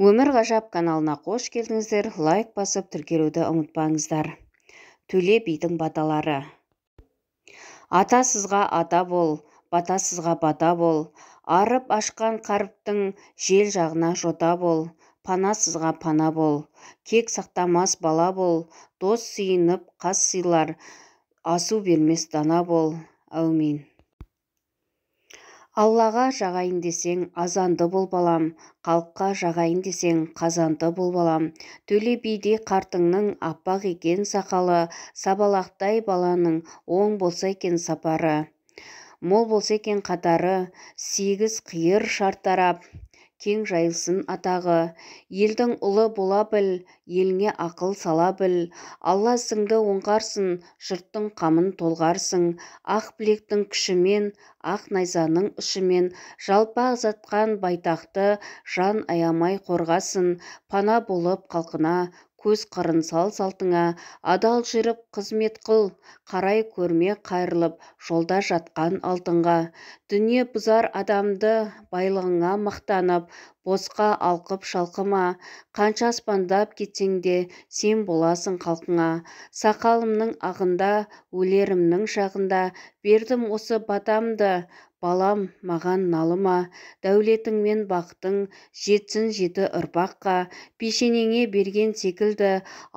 Өмір ғажап каналына қош келдіңіздер. Лайк басып тіркелуді ұмытпаңыздар. Төле бидің баталары. Атасызға ата бол, батасызға бата бол. Арып ашқан қарыптың жел жағына жота бол. Панасызға пана бол. Кек сақтамас бала бол. Дос сүйініп қас сыйлар. Асу бермес дана бол. Әумин. Аллаға жағайын десең, азанды бол балам, халыққа жағайын десең, қазанды бол балам. Төле биде қартыңның аппақ екен сақалы, сабалақтай баланың оң болса екен сапары. Мол болса екен қатары, 8 қиыр шартарап, кең жайылсын атағы. Елдің ұлы бола біл, еліңе ақыл сала біл. Алла ісіңді оңғарсын, жұрттың қамын толғарсын. Ақ білектің күшімен, ақ найзаның ұшымен, жалпақ жатқан байтақты жан аямай қорғасын. Пана болып қалқына, көз қырын сал салтыңа. Адал жүріп қызмет қыл, қарай көрме қайрылып жолда жатқан алтынға. Дүние бұзар адамды байлығыңа мақтанып, босқа алқып шалқыма. Қанша аспандап кетсең де, сен боласың халқыңа. Сақалымның ағында, өлерімнің шағында, бердім осы батамды, балам маған налыма. Дәулетің мен бақытың жетсін 7 ұрпаққа. Пешенеңе берген секілді,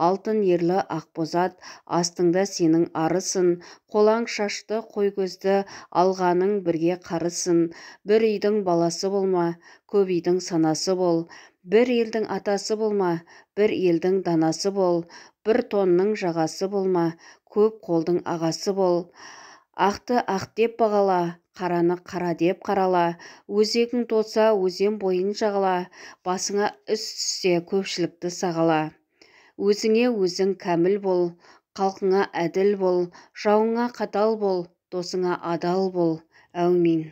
алтын ерлі ақбозат, астыңда сенің арысын. Қолаң шашты қой көзді, алғаның бірге қарысын. Bir үйдің баласы болма, көп үйдің санасы бол. Bir елдің атасы болма, bir елдің данасы бол. Bir тонның жағасы болма, көп қолдың ағасы бол. Ақты ақ деп бағала, қараны қара деп қарала. Өзегің толса өзен бойын жағала, басыңа іс түссе көпшілікті сағала. Өзіңе өзің кәміл бол, халқыңа әділ бол. Жауыңа қатал бол, досыңа адал бол. Әумин.